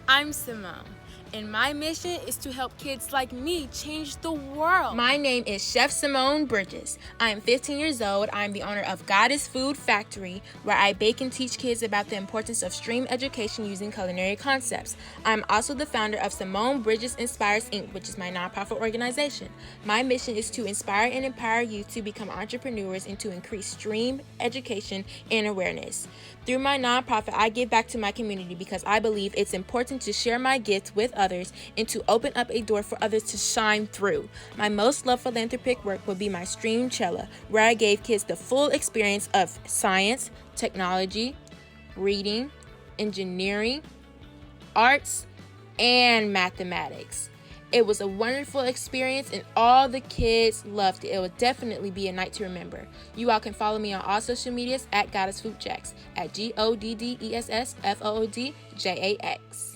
I'm Simone, and my mission is to help kids like me change the world. My name is Chef Simone Bridges. I am 15 years old. I am the owner of Goddess Food Factory, where I bake and teach kids about the importance of STEAM education using culinary concepts. I'm also the founder of Simone Bridges Inspires Inc., which is my nonprofit organization. My mission is to inspire and empower youth to become entrepreneurs and to increase STEAM education and awareness. Through my nonprofit, I give back to my community because I believe it's important to share my gifts with others and to open up a door for others to shine through. My most loved philanthropic work would be my Stream Cella, where I gave kids the full experience of science, technology, reading, engineering, arts, and mathematics. It was a wonderful experience and all the kids loved it. It will definitely be a night to remember. You all can follow me on all social medias at Goddess Food Jacks, at GoddessFoodJax.